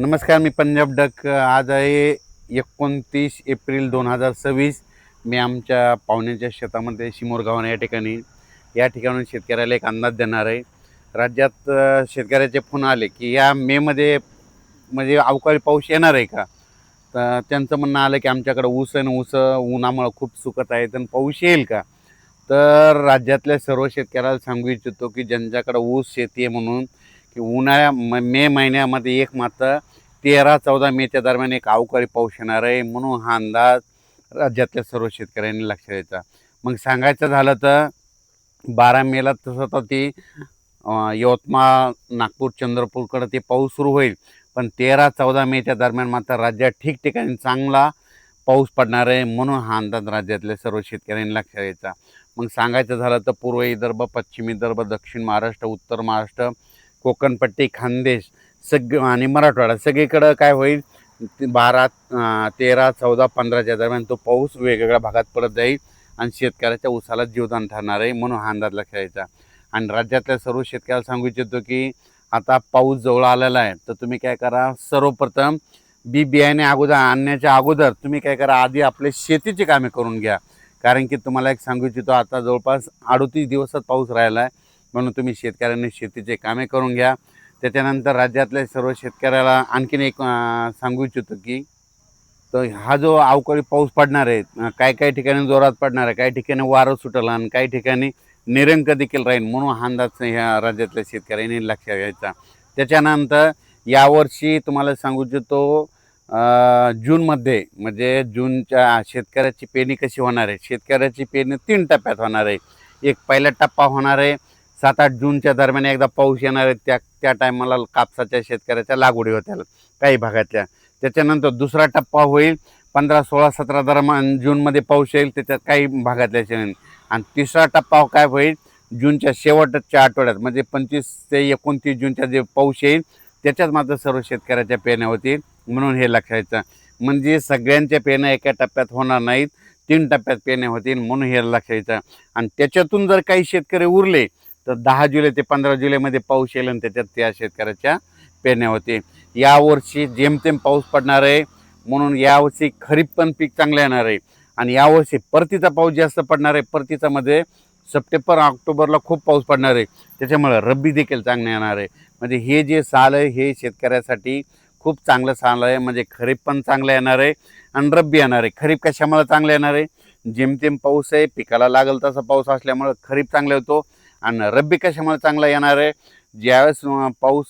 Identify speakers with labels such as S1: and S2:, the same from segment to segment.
S1: नमस्कार, मी पंजाब डक. आज आहे 29 एप्रिल 2026. मी आमच्या पाहुण्याच्या शेतामध्ये शिमोर गाव या ठिकाणी या ठिकाणून शेतकऱ्याला एक अंदाज देणार आहे. राज्यात शेतकऱ्याचे फोन आले की या मेमध्ये म्हणजे अवकाळी पाऊस येणार आहे का. तर त्यांचं म्हणणं आलं की आमच्याकडं ऊस आहे, ऊस उन्हामुळं खूप सुकत आहे, तर पाऊस येईल का. तर राज्यातल्या सर्व शेतकऱ्याला सांगू इच्छितो की ज्यांच्याकडं ऊस शेती आहे म्हणून की मे महिन्यामध्ये एक मात्र 13-14 मेच्या दरम्यान एक अवकाळी पाऊस येणार आहे, म्हणून हा अंदाज राज्यातल्या सर्व शेतकऱ्यांनी लक्षात द्यायचा. मग सांगायचं झालं तर 12 मेला तसं तर ती यवतमाळ, नागपूर, चंद्रपूरकडं ते पाऊस सुरू होईल, पण 13-14 मेच्या दरम्यान मात्र राज्यात ठिकठिकाणी चांगला पाऊस पडणार आहे, म्हणून हा अंदाज राज्यातल्या सर्व शेतकऱ्यांनी लक्षात घ्यायचा. मग सांगायचं झालं तर पूर्व विदर्भ, पश्चिम विदर्भ, दक्षिण महाराष्ट्र, उत्तर महाराष्ट्र, कोकणपट्टी, खानदेश आणि मराठवाडा सगळीकडं काय होईल, 12, 13, 14, 15च्या दरम्यान तो पाऊस वेगवेगळ्या भागात पडत जाईल आणि शेतकऱ्याच्या ऊसाला जीवदान ठरणार आहे, म्हणून हा अंदाज लक्षात घ्यायचा. आणि राज्यातल्या सर्व शेतकऱ्याला सांगू इच्छितो की आता पाऊस जवळ आलेला आहे, तर तुम्ही काय करा, सर्वप्रथम बियाणे अगोदर आणण्याच्या अगोदर तुम्ही काय करा, आधी आपले शेतीची कामे करून घ्या. कारण की तुम्हाला एक सांगू इच्छितो, आता जवळपास 38 दिवसात पाऊस राहिला आहे, म्हणून तुम्ही शेतकऱ्यांनी शेतीचे कामे करून घ्या. त्याच्यानंतर राज्यातल्या सर्व शेतकऱ्याला आणखीन एक सांगू इच्छितो की तर हा जो अवकाळी पाऊस पडणार आहे, काही काही ठिकाणी जोरात पडणार आहे, काही ठिकाणी वारं सुटलं आणि काही ठिकाणी निरंक देखील राहील, म्हणून हा अंदाज ह्या राज्यातल्या शेतकऱ्यांनी लक्षात घ्यायचा. त्याच्यानंतर यावर्षी तुम्हाला सांगू इच्छितो, जूनमध्ये म्हणजे जूनच्या शेतकऱ्याची पेरणी कशी होणार आहे. शेतकऱ्याची पेरणी 3 टप्प्यात होणार आहे. एक पहिला टप्पा होणार आहे 7-8 जूनच्या दरम्यान एकदा पाऊस येणार आहे, त्या टायमाला कापसाच्या शेतकऱ्याच्या लागवडी होत्या काही भागातल्या. त्याच्यानंतर दुसरा टप्पा होईल 15, 16, 17 दरम्यान जूनमध्ये पाऊस येईल, त्याच्यात काही भागातल्या शेती. आणि तिसरा टप्पा काय होईल जूनच्या शेवटच्या आठवड्यात, म्हणजे 25 ते 29 जूनच्या जे पाऊस येईल त्याच्यात मात्र सर्व शेतकऱ्याच्या पेरण्या होतील, म्हणून हे लक्षायचं. म्हणजे सगळ्यांच्या पेरण्या एका टप्प्यात होणार नाहीत, 3 टप्प्यात पेरण्या होतील, म्हणून हे लक्षायचं. आणि त्याच्यातून जर काही शेतकरी उरले तर 10 जुलै ते 15 जुलैमध्ये पाऊस येईल आणि त्याच्यात त्या शेतकऱ्याच्या पेरण्या होते. यावर्षी जेमतेम पाऊस पडणार आहे, म्हणून यावर्षी खरीप पण पीक चांगलं येणार आहे. आणि यावर्षी परतीचा पाऊस जास्त पडणार आहे. परतीचामध्ये सप्टेंबर ऑक्टोबरला खूप पाऊस पडणार आहे, त्याच्यामुळे रब्बी देखील चांगलं येणार आहे. म्हणजे हे जे साल आहे हे शेतकऱ्यासाठी खूप चांगलं साल आहे. म्हणजे खरीप पण चांगलं येणार आहे आणि रब्बी येणार आहे. खरीप कशामुळे चांगलं येणार आहे, जेमतेम पाऊस आहे, पिकाला लागल तसा पाऊस असल्यामुळे खरीप चांगला होतो. आणि रब्बी कशामुळे चांगला येणार आहे, ज्यावेळेस पाऊस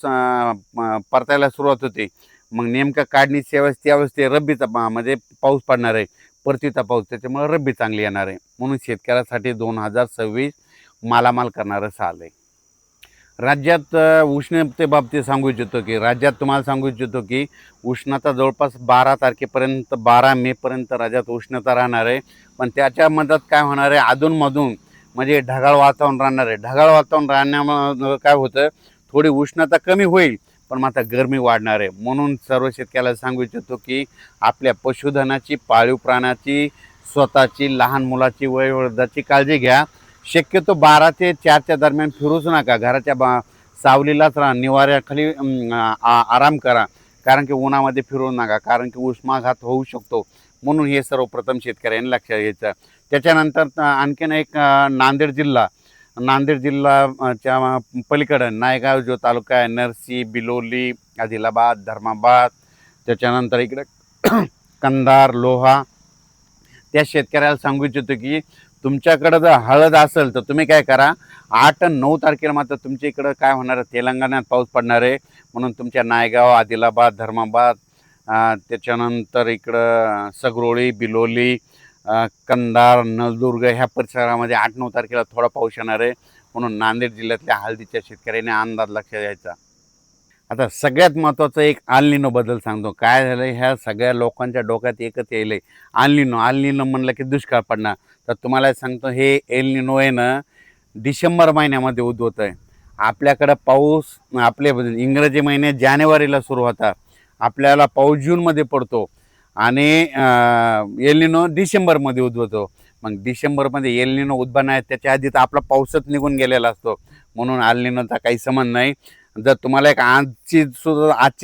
S1: परतायला सुरुवात होते, मग नेमकं काढणीच्या वेळेस त्यावेळेस ते रब्बीचा म्हणजे पाऊस पडणार आहे, परतीचा पाऊस, त्याच्यामुळे रब्बी चांगली येणार आहे. म्हणून शेतकऱ्यासाठी 2026 मालामाल करणारं साल आहे. राज्यात उष्णतेबाबतीत सांगू इच्छितो की राज्यात तुम्हाला सांगू इच्छितो की उष्णता जवळपास 12 तारखेपर्यंत 12 मेपर्यंत राज्यात उष्णता राहणार आहे. पण त्याच्या मदत काय होणार आहे, अधूनमधून म्हणजे ढगाळ वातावरण राहणार आहे. ढगाळ वातावरण राहण्यामुळे काय होतं, थोडी उष्णता कमी होईल पण मात्र गरमी वाढणार आहे. म्हणून सर्व शेतकऱ्याला सांगू इच्छितो की आपल्या पशुधनाची, पाळीव प्राण्याची, स्वतःची, लहान मुलाची, वयोवृद्धाची काळजी घ्या. शक्यतो 12 ते 4च्या दरम्यान फिरूच नका, घराच्या सावलीलाच राहा, निवाऱ्याखाली आराम करा. कारण की उन्हामध्ये फिरू नका, कारण की उष्माघात होऊ शकतो. म्हणून हे सर्वप्रथम शेतकऱ्यांनी लक्षात घ्यायचं. त्याच्यानंतर आणखीन एक नांदेड जिल्हाच्या पलीकडं नायगाव जो तालुका आहे, नरसी, बिलोली, आदिलाबाद, धर्माबाद, त्याच्यानंतर इकडं कंधार, लोहा, त्या शेतकऱ्याला सांगू इच्छितो की तुमच्याकडं जर हळद असेल तर तुम्ही काय करा, 8 आणि 9 तारखेला मात्र तुमच्या इकडं काय होणार आहे, तेलंगणात पाऊस पडणार आहे. म्हणून तुमच्या नायगाव, आदिलाबाद, धर्माबाद, त्याच्यानंतर इकडं सगरोळी, बिलोली, कंधार, नळदुर्ग ह्या परिसरामध्ये 8-9 तारखेला थोडा पाऊस येणार आहे. म्हणून नांदेड जिल्ह्यातल्या हळदीच्या शेतकऱ्यांनी अंदाज लक्षात द्यायचा. आता सगळ्यात महत्त्वाचं एक आल बद्दल सांगतो. काय झालं, ह्या सगळ्या लोकांच्या डोक्यात एकच येईल, आल निनो म्हणलं की दुष्काळ पडणार. तर तुम्हाला सांगतो, हे एल निनो आहे ना, डिसेंबर महिन्यामध्ये उद्भवत आहे. आपल्याकडं पाऊस आपले इंग्रजी महिने जानेवारीला सुरू होतात, आपल्याला पाऊस जूनमध्ये पडतो आणि एल निनो डिसेंबरमध्ये उद्भवतो. मग डिसेंबरमध्ये एल निनो उद्भवणार आहे त्याच्या आधी तर आपला पाऊसच निघून गेलेला असतो, म्हणून आल निनोचा काही संबंध नाही. जर तुम्हाला एक आजची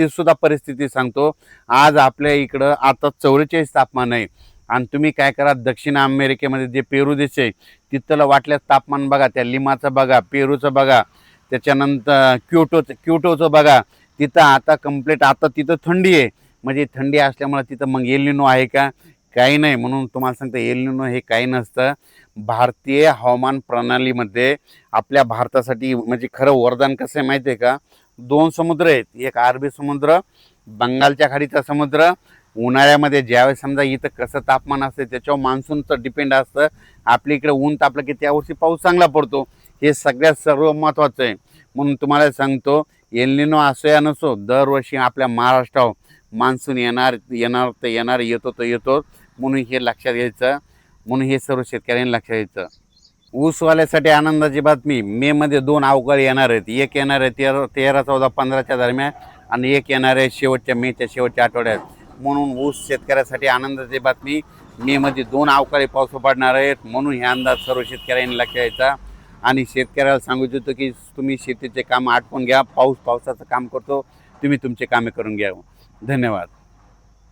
S1: सुद्धा परिस्थिती सांगतो, आज आपल्या इकडं आता 44 तापमान आहे आणि तुम्ही काय करा, दक्षिण अमेरिकेमध्ये जे पेरू देश आहे तिथलं वाटल्यास तापमान बघा, त्या लिमाचं बघा, पेरूचं बघा, त्याच्यानंतर क्योटोचं बघा. तिथं आता कंप्लीट आता तिथं थंडी आहे. म्हणजे थंडी असल्यामुळे तिथं मग एल निनो आहे का? काही नाही. म्हणून तुम्हाला सांगतो एल निनो हे काही नसतं. भारतीय हवामान प्रणालीमध्ये आपल्या भारतासाठी म्हणजे खरं वरदान कसं आहे माहिती आहे का? 2 समुद्र आहेत. एक अरबी समुद्र, बंगालच्या खाडीचा समुद्र. उन्हाळ्यामध्ये ज्यावेळेस समजा इथं कसं तापमान असतं त्याच्यावर मान्सूनचं डिपेंड असतं. आपल्या इकडे ऊन तापलं की त्या वर्षी पाऊस चांगला पडतो. हे सगळ्यात सर्व महत्त्वाचं आहे. म्हणून तुम्हाला सांगतो एल निनो असो या नसो, दरवर्षी आपल्या महाराष्ट्रावर मान्सून येणार तर येणार, येतो तर येतो. म्हणून हे लक्षात घ्यायचं. म्हणून हे सर्व शेतकऱ्यांनी लक्षात घ्यायचं. ऊसवाल्यासाठी आनंदाची बातमी, मेमध्ये 2 अवकाळी येणार आहेत. एक येणार आहे 13, 14, 15च्या दरम्यान आणि एक येणार आहे मेच्या शेवटच्या आठवड्यात. म्हणून ऊस शेतकऱ्यासाठी आनंदाची बातमी, मेमध्ये 2 अवकाळी पाऊस पडणार आहेत. म्हणून हे अंदाज सर्व शेतकऱ्यांनी लक्षात घ्यायचा. आणि शेतकऱ्याला सांगू इच्छितो की तुम्ही शेतीचे काम आटपून घ्या. पावसाचं काम करतो, तुम्ही तुमचे कामे करून घ्या. धन्यवाद.